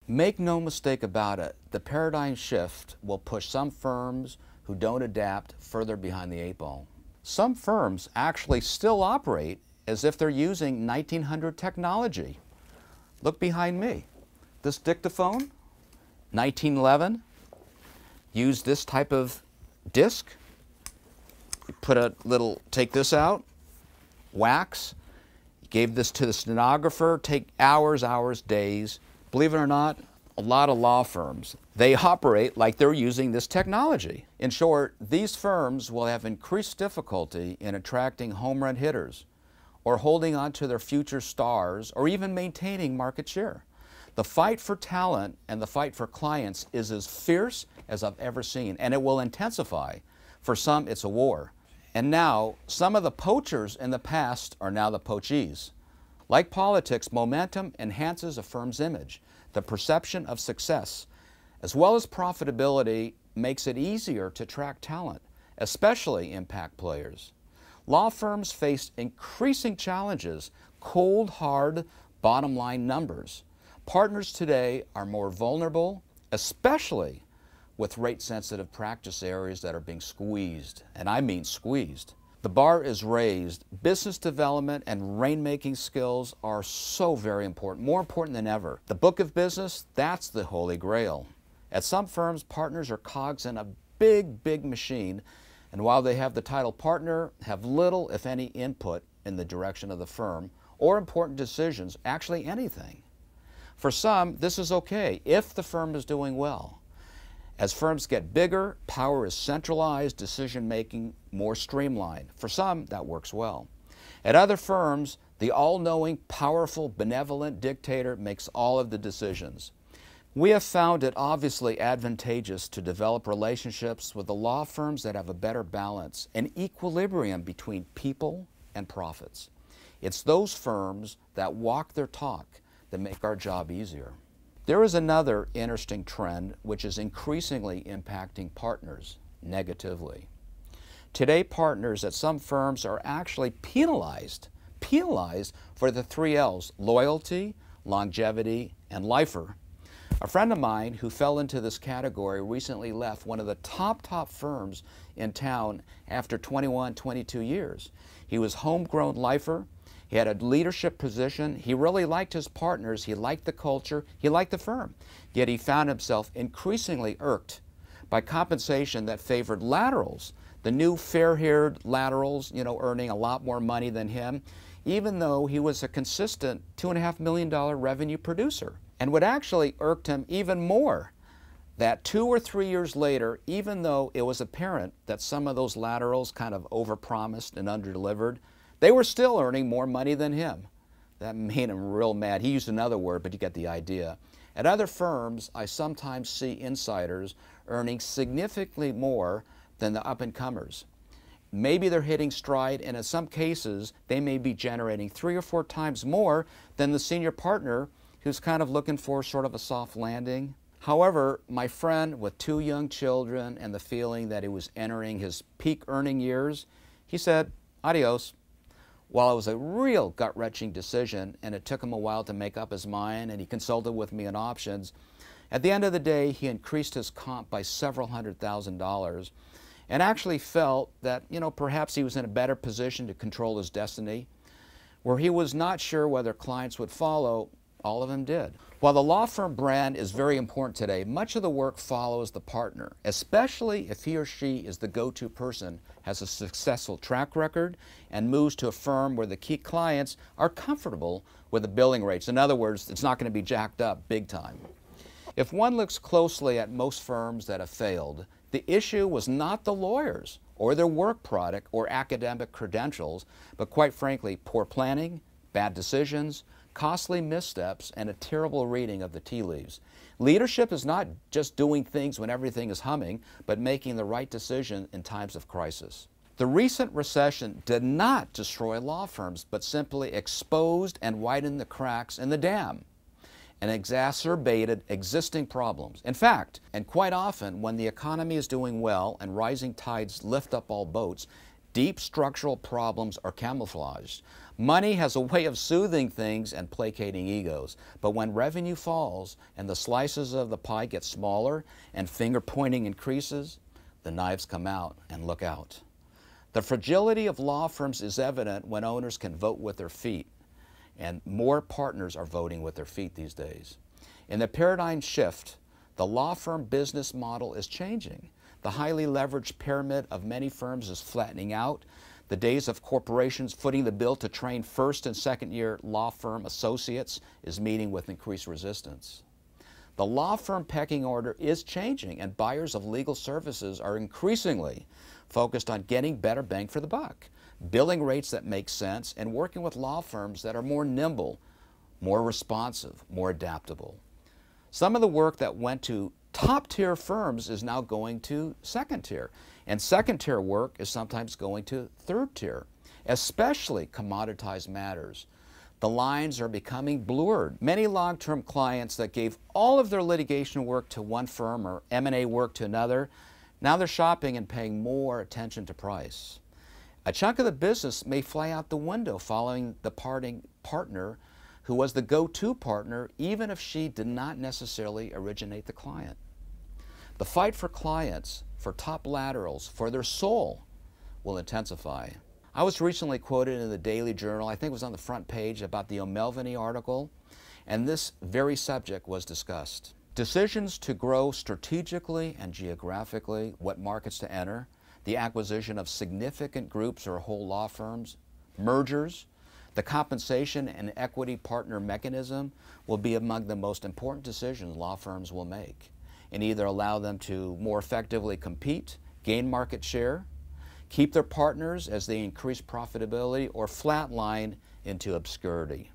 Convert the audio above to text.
Make no mistake about it, the paradigm shift will push some firms who don't adapt further behind the eight ball. Some firms actually still operate as if they're using 1900 technology. Look behind me. This dictaphone, 1911, used this type of disc. You put a little, take this out, wax, gave this to the stenographer, take hours, days. Believe it or not, a lot of law firms, they operate like they're using this technology. In short, these firms will have increased difficulty in attracting home run hitters or holding on to their future stars or even maintaining market share. The fight for talent and the fight for clients is as fierce as I've ever seen, and it will intensify. For some, it's a war. And now, some of the poachers in the past are now the poachees. Like politics, momentum enhances a firm's image. The perception of success, as well as profitability, makes it easier to attract talent, especially impact players. Law firms face increasing challenges, cold, hard, bottom line numbers. Partners today are more vulnerable, especially with rate-sensitive practice areas that are being squeezed, and I mean squeezed. The bar is raised. Business development and rainmaking skills are so very important, more important than ever. The book of business, that's the holy grail. At some firms, partners are cogs in a big machine, and while they have the title partner, have little, if any, input in the direction of the firm or important decisions, actually anything. For some, this is okay if the firm is doing well. As firms get bigger, power is centralized, decision-making more streamlined. For some, that works well. At other firms, the all-knowing, powerful, benevolent dictator makes all of the decisions. We have found it obviously advantageous to develop relationships with the law firms that have a better balance, an equilibrium between people and profits. It's those firms that walk their talk that make our job easier. There is another interesting trend which is increasingly impacting partners negatively. Today, partners at some firms are actually penalized for the 3 L's, loyalty, longevity, and lifer. A friend of mine who fell into this category recently left one of the top firms in town after 21, 22 years. He was homegrown lifer. He had a leadership position. He really liked his partners. He liked the culture. He liked the firm. Yet he found himself increasingly irked by compensation that favored laterals, the new fair-haired laterals, earning a lot more money than him, even though he was a consistent $2.5 million revenue producer. And what actually irked him even more, that 2 or 3 years later, even though it was apparent that some of those laterals kind of overpromised and underdelivered, they were still earning more money than him. That made him real mad. He used another word, but you get the idea. At other firms, I sometimes see insiders earning significantly more than the up-and-comers. Maybe they're hitting stride, and in some cases, they may be generating 3 or 4 times more than the senior partner who's kind of looking for sort of a soft landing. However, my friend with 2 young children and the feeling that he was entering his peak earning years, he said, adios. While it was a real gut-wrenching decision and it took him a while to make up his mind and he consulted with me on options, at the end of the day he increased his comp by several $100,000 and actually felt that, perhaps he was in a better position to control his destiny. Where he was not sure whether clients would follow, all of them did. While the law firm brand is very important today, much of the work follows the partner, especially if he or she is the go-to person, has a successful track record, and moves to a firm where the key clients are comfortable with the billing rates. In other words, it's not going to be jacked up big time. If one looks closely at most firms that have failed, the issue was not the lawyers or their work product or academic credentials, but quite frankly, poor planning, bad decisions, costly missteps, and a terrible reading of the tea leaves. Leadership is not just doing things when everything is humming, but making the right decision in times of crisis. The recent recession did not destroy law firms, but simply exposed and widened the cracks in the dam and exacerbated existing problems. In fact, and quite often when the economy is doing well and rising tides lift up all boats, Deep structural problems are camouflaged. Money has a way of soothing things and placating egos, but when revenue falls and the slices of the pie get smaller and finger pointing increases, the knives come out, and look out. The fragility of law firms is evident when owners can vote with their feet, and more partners are voting with their feet these days. In the paradigm shift, the law firm business model is changing. The highly leveraged pyramid of many firms is flattening out. The days of corporations footing the bill to train first and second year law firm associates is meeting with increased resistance. The law firm pecking order is changing, and buyers of legal services are increasingly focused on getting better bang for the buck, billing rates that make sense, and working with law firms that are more nimble, more responsive, more adaptable. Some of the work that went to top-tier firms is now going to second-tier, and second-tier work is sometimes going to third-tier, especially commoditized matters. The lines are becoming blurred. Many long-term clients that gave all of their litigation work to one firm or M&A work to another, now they're shopping and paying more attention to price. A chunk of the business may fly out the window following the parting partner who was the go-to partner, even if she did not necessarily originate the client. The fight for clients, for top laterals, for their soul will intensify. I was recently quoted in the Daily Journal, I think it was on the front page, about the O'Melveny article, and this very subject was discussed. Decisions to grow strategically and geographically, what markets to enter, the acquisition of significant groups or whole law firms, mergers, the compensation and equity partner mechanism will be among the most important decisions law firms will make, and either allow them to more effectively compete, gain market share, keep their partners as they increase profitability, or flatline into obscurity.